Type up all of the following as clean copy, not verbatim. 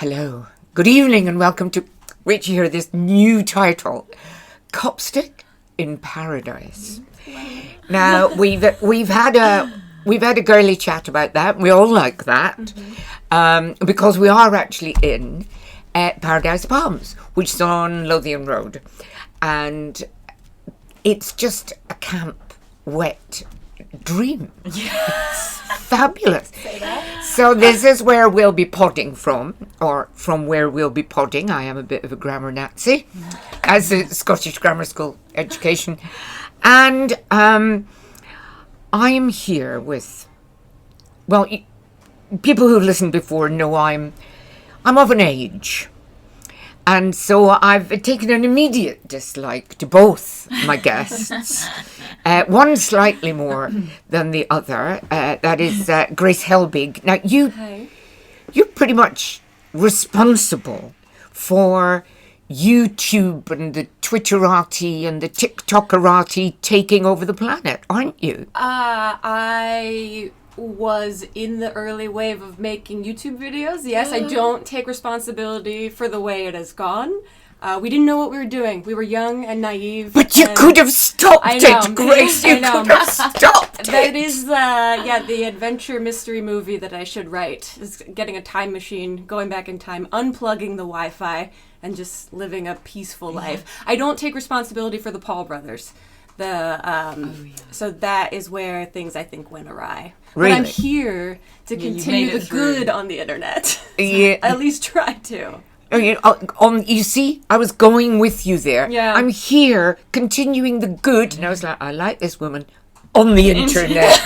Hello, good evening, and welcome to Rich here. This new title, Copstick in Paradise. Now we've had a girly chat about that. We all like that because we are actually in Paradise Palms, which is on Lothian Road, and it's just a camp, wet dream. Yes. Fabulous. Say that. So this is where we'll be podding from, or from where we'll be podding. I am a bit of a grammar Nazi, as a Scottish Grammar School education. And I am here with, well, people who've listened before know I'm of an age. And so I've taken an immediate dislike to both my guests. One slightly more than the other. That is Grace Helbig. Now, you're pretty much responsible for YouTube and the Twitterati and the TikTokerati taking over the planet, aren't you? I was in the early wave of making YouTube videos. Yes, I don't take responsibility for the way it has gone. We didn't know what we were doing. We were young and naive. But you could have stopped it, Grace. You could have stopped it. That is the adventure mystery movie that I should write. Is getting a time machine, going back in time, unplugging the Wi-Fi, and just living a peaceful life. I don't take responsibility for the Paul brothers. So that is where things I think went awry. Really? But I'm here to continue the good on the internet. Yeah. At least try to. You see, I was going with you there. Yeah. I'm here continuing the good, and I was like, I like this woman on the internet,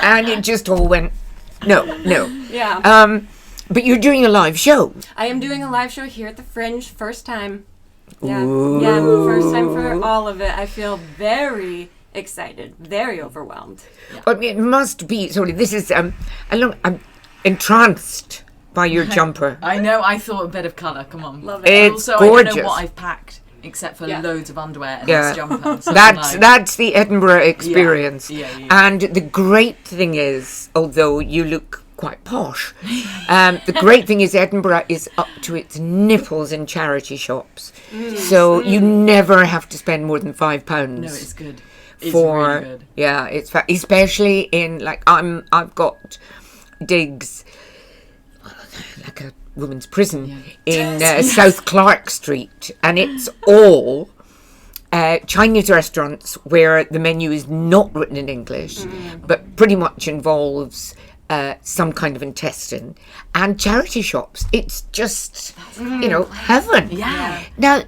and it just all went no. Yeah. But you're doing a live show. I am doing a live show here at the Fringe, first time. Yeah, Ooh. yeah, first time for all of it. I feel very excited, very overwhelmed. Yeah. But it must be. Sorry, this is. I'm entranced by your jumper. I know. I thought a bit of colour. Come on, Love it. It's also, gorgeous. I don't know what I've packed except for loads of underwear and Yeah. this jumper. So That's the Edinburgh experience. Yeah. And the great thing is, although you look quite posh, the great thing is Edinburgh is up to its nipples in charity shops. So you never have to spend more than £5. No, it's good. It's for really good. Yeah, it's especially in like I've got digs like a women's prison in South Clark Street, and it's all Chinese restaurants where the menu is not written in English, but pretty much involves some kind of intestine, and charity shops. It's just heaven. Yeah. Now,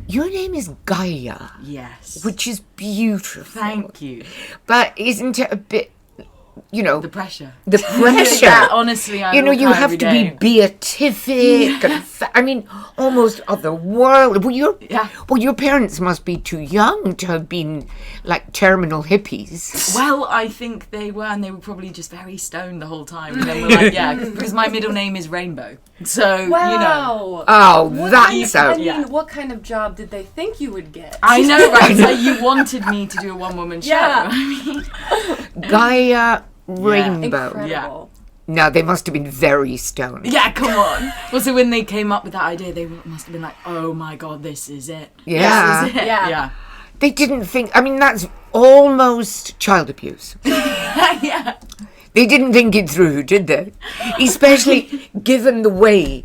your name is Gaia. Yes. Which is beautiful. Thank you. But isn't it a bit, The pressure. the pressure? Yeah, honestly, I you walk out have every to day. be beatific and almost otherworldly. Well, your parents must be too young to have been like terminal hippies. Well, I think they were, and they were probably just very stoned the whole time. And then we're like, because my middle name is Rainbow. So, Wow. Oh, I that's mean, what kind of job did they think you would get? I know, right? So you wanted me to do a one-woman show. Yeah. Gaia Rainbow. Incredible. Now, they must have been very stoned. Yeah, come on. Well, so when they came up with that idea, they must have been like, oh my God, this is it. Yeah. This is it. Yeah. They didn't think, that's almost child abuse. Yeah. They didn't think it through, did they? Especially given the way,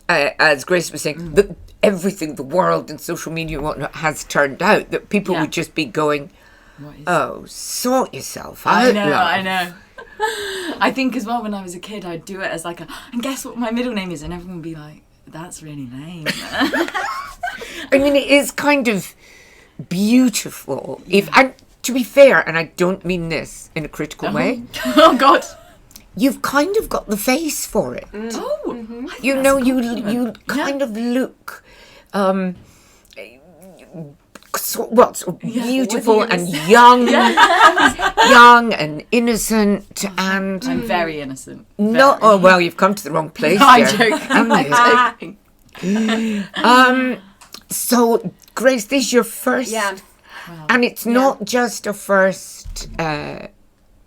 as Grace was saying, that everything, the world and social media and whatnot has turned out, that people would just be going, sort yourself out. I know. I think as well, when I was a kid, I'd do it as like and guess what my middle name is? And everyone would be like, that's really lame. It is kind of beautiful. And to be fair, and I don't mean this in a critical way, Oh God. you've kind of got the face for it. Oh. You kind of look beautiful and young, young and innocent, and I'm very innocent. no. Oh well, you've come to the wrong place. No, I'm there. joking. So, Grace, this is your first, Yeah. and it's not just a first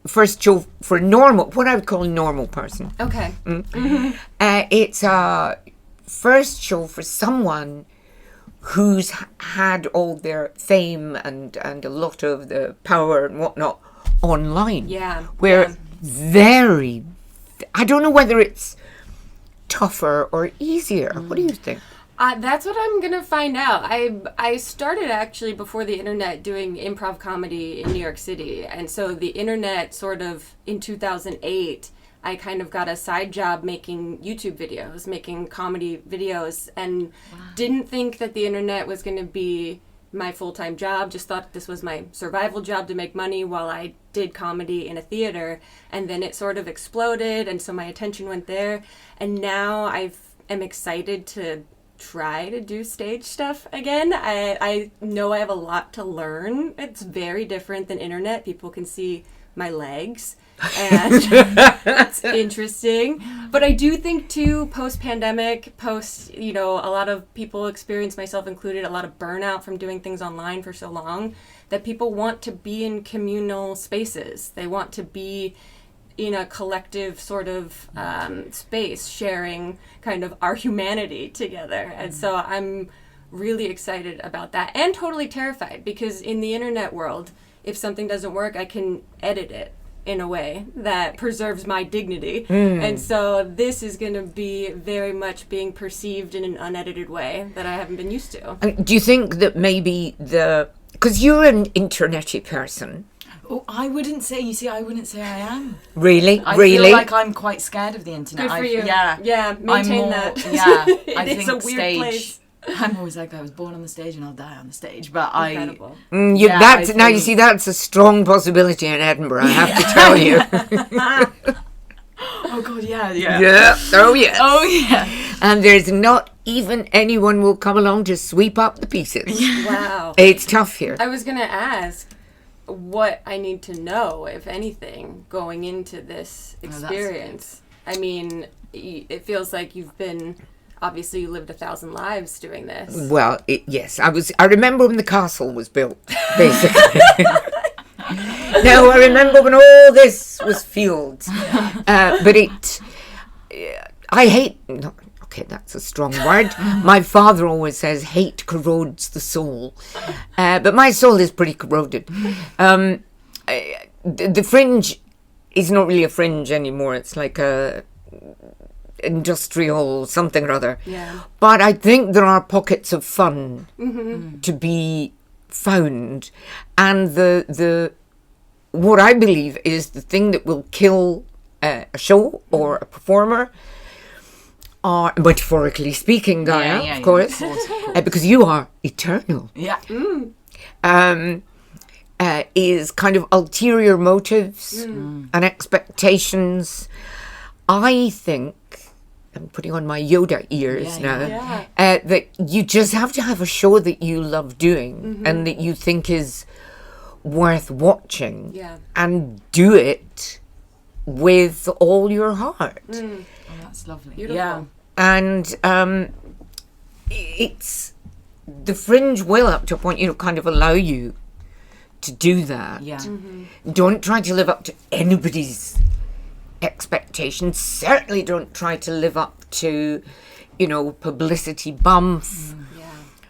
first show for what I would call a normal person. Okay. It's a first show for someone who's had all their fame and a lot of the power and whatnot online. Yeah. Where very, I don't know whether it's tougher or easier. What do you think? That's what I'm gonna find out. I started actually before the internet doing improv comedy in New York City, and so the internet sort of in 2008, I kind of got a side job making YouTube videos, making comedy videos, and didn't think that the internet was gonna be my full-time job. Just thought this was my survival job to make money while I did comedy in a theater, and then it sort of exploded, and so my attention went there, and now I'm excited to try to do stage stuff again. I know I have a lot to learn. It's very different than internet. People can see my legs and it's interesting. But I do think too, post-pandemic, a lot of people experience, myself included, a lot of burnout from doing things online for so long, that people want to be in communal spaces. They want to be in a collective sort of space, sharing kind of our humanity together. And so I'm really excited about that, and totally terrified, because in the internet world, if something doesn't work, I can edit it in a way that preserves my dignity. And so this is going to be very much being perceived in an unedited way that I haven't been used to. Do you think that maybe because you're an internety person. Oh, I wouldn't say I am. Really? I really? feel like I'm quite scared of the internet. Good for you. Yeah. Yeah, maintain that. Yeah. It's a weird place. I'm always like, I was born on the stage and I'll die on the stage. But Incredible. You see, that's a strong possibility in Edinburgh, I have to tell you. Oh, God, yeah. Yeah. Oh, yes. Oh, yeah. And there's not even anyone will come along to sweep up the pieces. Wow. It's tough here. I was going to ask what I need to know, if anything, going into this experience. I mean, it feels like obviously you lived 1,000 lives doing this. Well, yes, I remember when the castle was built, basically. No, I remember when all this was fields. But I hate, okay, that's a strong word. My father always says hate corrodes the soul. But my soul is pretty corroded. The Fringe is not really a fringe anymore. It's like a industrial something or other. Yeah. But I think there are pockets of fun to be found. And the what I believe is the thing that will kill a show or a performer, are, metaphorically speaking, Gaia, of course, because you are eternal. Yeah. Is kind of ulterior motives and expectations. I think, I'm putting on my Yoda ears now, that you just have to have a show that you love doing and that you think is worth watching, and do it with all your heart. Oh, that's lovely. Beautiful. Yeah. And it's the Fringe will, up to a point, kind of allow you to do that. Yeah. Don't try to live up to anybody's expectations. Certainly don't try to live up to, publicity bumf.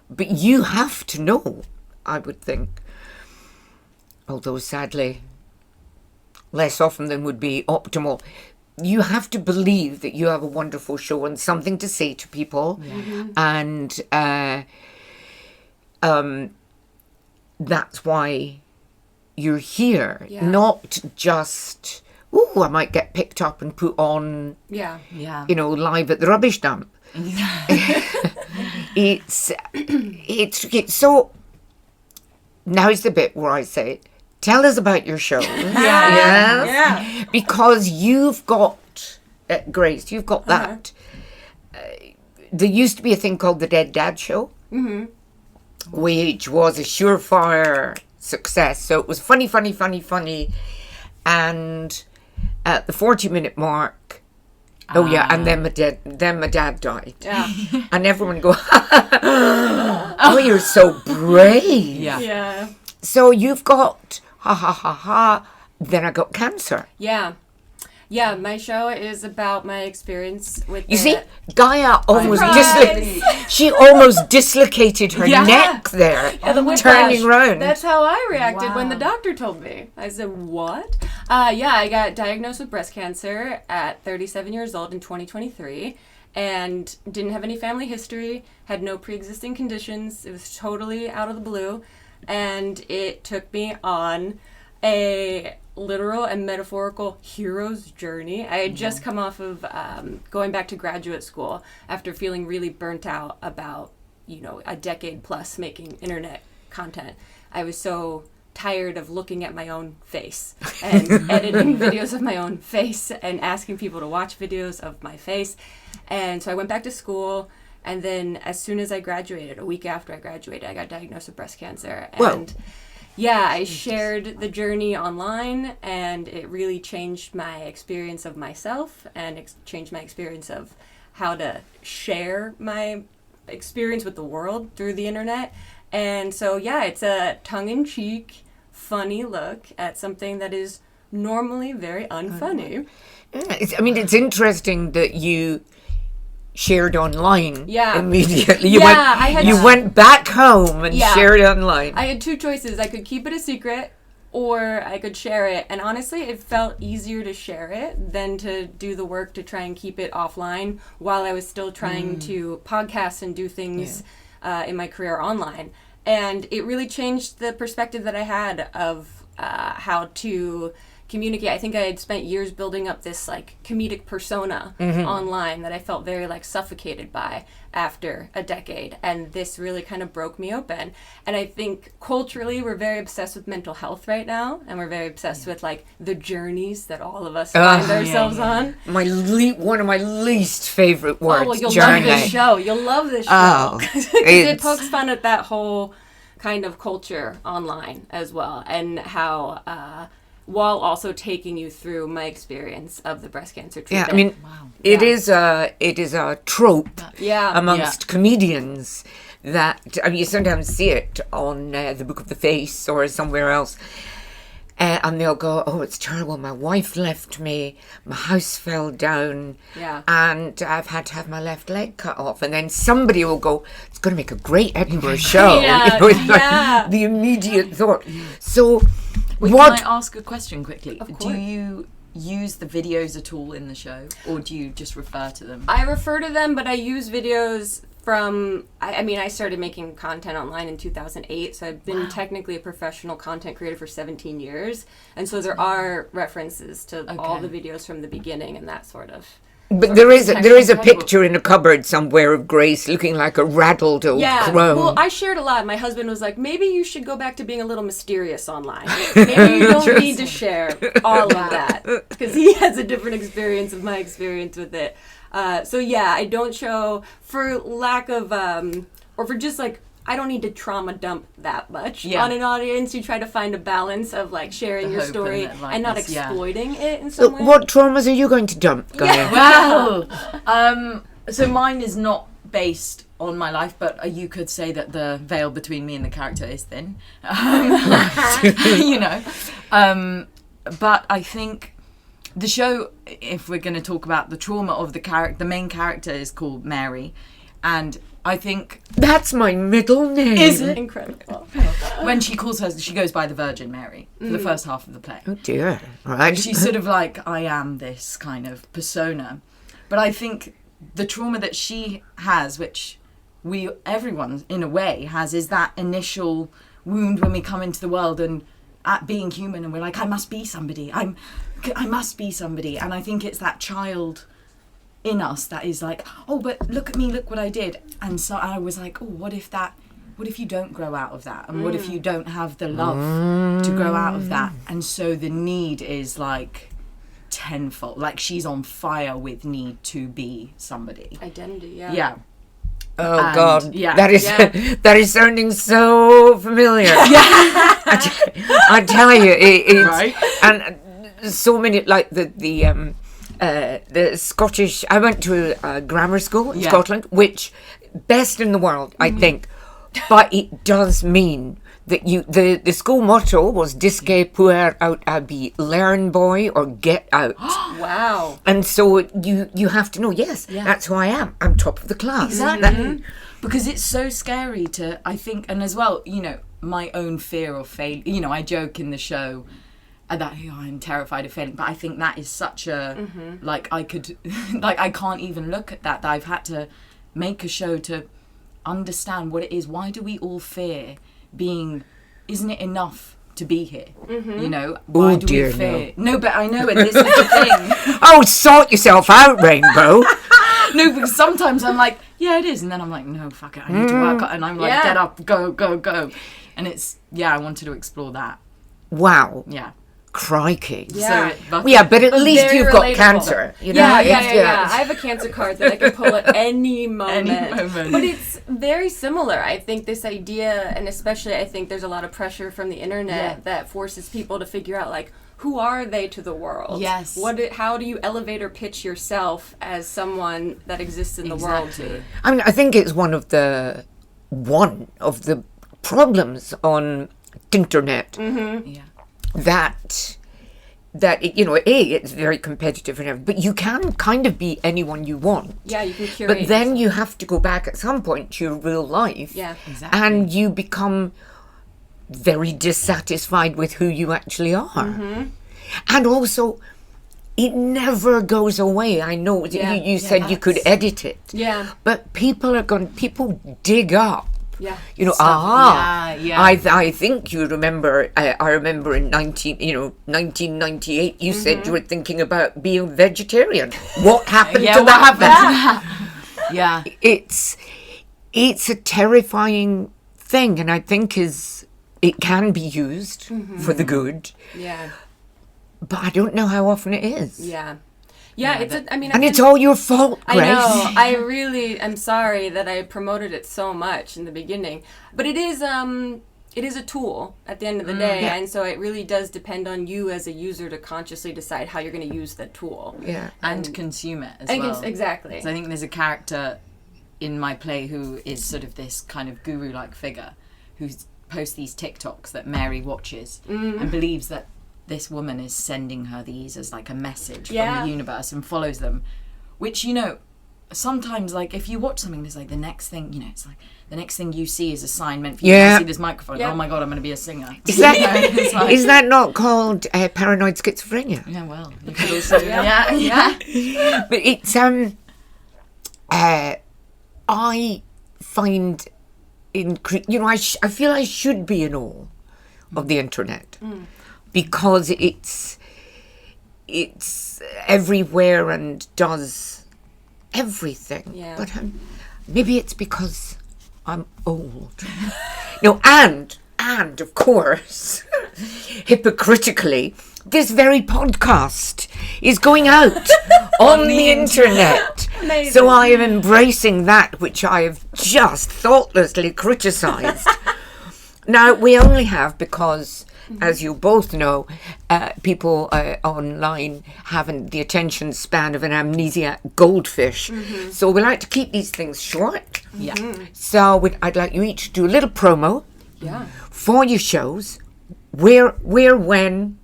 But you have to know, I would think, although sadly less often than would be optimal, you have to believe that you have a wonderful show and something to say to people. And that's why you're here, not just, I might get picked up and put on, live at the rubbish dump. It's so, now's the bit where I say, tell us about your show. Because you've got, Grace, you've got that. There used to be a thing called the Dead Dad Show, which was a surefire success. So it was funny. And at the 40-minute mark, and then my dad died. Yeah. And everyone go, oh, you're so brave. Yeah. So you've got, then I got cancer. Yeah. Yeah, my show is about my experience with You see, Gaia almost she almost dislocated her neck there, turning round. That's how I reacted when the doctor told me. I said, what? I got diagnosed with breast cancer at 37 years old in 2023 and didn't have any family history, had no pre-existing conditions. It was totally out of the blue. And it took me on a literal and metaphorical hero's journey. I had just come off of going back to graduate school after feeling really burnt out about, a decade plus making internet content. I was so tired of looking at my own face and editing videos of my own face and asking people to watch videos of my face. And so I went back to school, and then as soon as I graduated, a week after I graduated, I got diagnosed with breast cancer. And I shared the journey online, and it really changed my experience of myself and changed my experience of how to share my experience with the world through the internet. And so, it's a tongue-in-cheek, funny look at something that is normally very unfunny. It's interesting that you shared online immediately. You went back home and shared online. I had two choices. I could keep it a secret or I could share it. And honestly, it felt easier to share it than to do the work to try and keep it offline while I was still trying to podcast and do things in my career online. And it really changed the perspective that I had of how to communicate. I think I had spent years building up this comedic persona online that I felt very suffocated by after a decade, and this really kind of broke me open. And I think culturally we're very obsessed with mental health right now, and we're very obsessed with the journeys that all of us find ourselves on. One of my least favorite words. You'll love this show. You'll love this show because it pokes fun at that whole kind of culture online as well, and how while also taking you through my experience of the breast cancer treatment. It is a trope amongst comedians that you sometimes see it on the Book of the Face or somewhere else, and they'll go, "Oh, it's terrible. My wife left me. My house fell down, and I've had to have my left leg cut off." And then somebody will go, "It's going to make a great Edinburgh show." The immediate thought. So. Can I ask a question quickly? Of course. Do you use the videos at all in the show, or do you just refer to them? I refer to them, but I use videos from... I started making content online in 2008, so I've been technically a professional content creator for 17 years. And so there are references to all the videos from the beginning and that sort of... But there is a picture in a cupboard somewhere of Grace looking like a raddled old crone. Well, I shared a lot. My husband was like, maybe you should go back to being a little mysterious online. Maybe you don't need to share all of that. Because he has a different experience of my experience with it. I don't show for lack of, or for just I don't need to trauma dump that much on an audience. You try to find a balance of sharing your story and not exploiting it in some way. What traumas are you going to dump, Gaia? Wow. So mine is not based on my life, but you could say that the veil between me and the character is thin. But I think the show, if we're going to talk about the trauma of the main character is called Mary, and I think that's my middle name. Is it incredible? When she goes by the Virgin Mary for the first half of the play. Oh dear! Right. She's sort of I am this kind of persona, but I think the trauma that she has, which everyone in a way has, is that initial wound when we come into the world and at being human, and we're I must be somebody. I must be somebody, and I think it's that child in us that is oh, but look at me, look what I did. And so I was oh, what if you don't grow out of that, and what if you don't have the love to grow out of that? And so the need is tenfold, she's on fire with need to be somebody. Identity. Oh God! That is sounding so familiar. I tell you, it's right? And so many the Scottish. I went to a grammar school in Scotland, which best in the world, I think. But it does mean that the school motto was Disque puer aut abi, learn boy or get out. Wow. And so you have to know, yes, that's who I am. I'm top of the class. Exactly. Because it's so scary to, I think, and as well, you know, my own fear of failure. You know, I joke in the show that I'm terrified of failing, but I think that is such a, like, I could, like, I can't even look at that I've had to make a show to understand what it is. Why do we all fear being, isn't it enough to be here? You know, why do we fear? No, but I know, and this is the thing. Oh, sort yourself out, Rainbow. No, because sometimes I'm like, yeah, it is, and then I'm like, no, fuck it, I need to work, and I'm like, get up, go, and it's, I wanted to explore that. Wow. Yeah. Crikey. Yeah. So But at least you've got cancer. You know? Yeah. I have a cancer card that I can pull at any moment. But it's very similar. I think this idea, and especially I think there's a lot of pressure from the internet that forces people to figure out, like, who are they to the world? Yes. How do you elevate or pitch yourself as someone that exists in the world? I mean, I think it's one of the problems on internet. That you know, it's very competitive and everything, but you can kind of be anyone you want. Yeah, you can curate. But then you have to go back at some point to your real life. Yeah, exactly. And you become very dissatisfied with who you actually are. And also, it never goes away. I know you said you could edit it. Yeah. But people dig up. Yeah. You know, I think you remember, I remember in 1998, you said you were thinking about being vegetarian. What happened to that? Yeah. It's a terrifying thing, and I think it can be used for the good. Yeah. But I don't know how often it is. Yeah. Yeah, it's all your fault, Grace. I know. I really am sorry that I promoted it so much in the beginning. But it is a tool at the end of the day, and so it really does depend on you as a user to consciously decide how you're going to use that tool. Yeah. And consume it as well. Exactly. So I think there's a character in my play who is sort of this kind of guru-like figure who posts these TikToks that Mary watches and believes that this woman is sending her these as like a message from the universe and follows them, which, you know, sometimes, like, if you watch something, there's like the next thing, you know, it's like the next thing you see is a sign meant for you to see this microphone. Oh my God, I'm going to be a singer. Is that not called paranoid schizophrenia? Yeah, well, you could also yeah. But it's I find I feel I should be in awe of the internet. Because it's everywhere and does everything. Yeah. But maybe it's because I'm old. No, and of course, hypocritically, this very podcast is going out on the internet. Amazing. So I am embracing that which I have just thoughtlessly criticised. Now, we only have, because, as you both know, people online haven't the attention span of an amnesiac goldfish. So we like to keep these things short. Yeah. So I'd like you each to do a little promo for your shows. Where, when,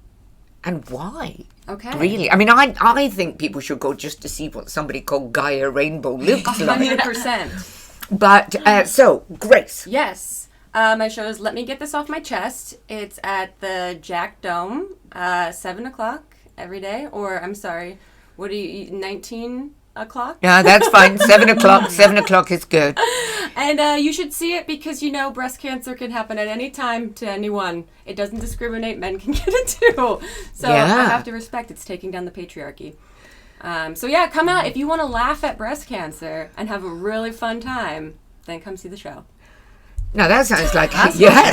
and why. Okay. Really. I mean, I think people should go just to see what somebody called Gaia Rainbow looks like. 100%. But, so, Grace. Yes. My show is Let Me Get This Off My Chest. It's at the Jack Dome, 7 o'clock every day. Or, I'm sorry, 19 o'clock? Yeah, that's fine. 7 o'clock. 7 o'clock is good. And you should see it because, you know, breast cancer can happen at any time to anyone. It doesn't discriminate. Men can get it too. So I have to respect it's taking down the patriarchy. So yeah, come out. If you want to laugh at breast cancer and have a really fun time, then come see the show. Now that sounds like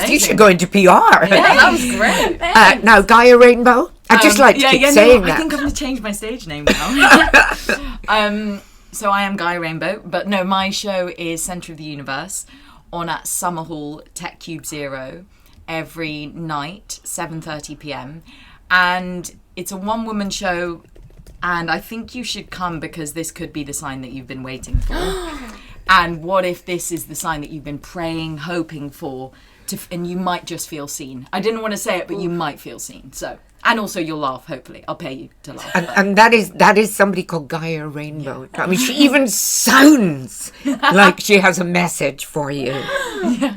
you should go into PR. Yeah, that was great. Now Gaia Rainbow. I just like to keep saying that. I think I'm going to change my stage name now. So I am Gaia Rainbow, but no, my show is Centre of the Universe on at Summer Hall Tech Cube 0 every night, 7:30 p.m. And it's a one-woman show, and I think you should come because this could be the sign that you've been waiting for. And what if this is the sign that you've been praying, hoping for and you might just feel seen. I didn't want to say it, but you might feel seen. So, and also you'll laugh. Hopefully, I'll pay you to laugh. And that is somebody called Gaia Rainbow. I mean, she even sounds like she has a message for you. Yeah.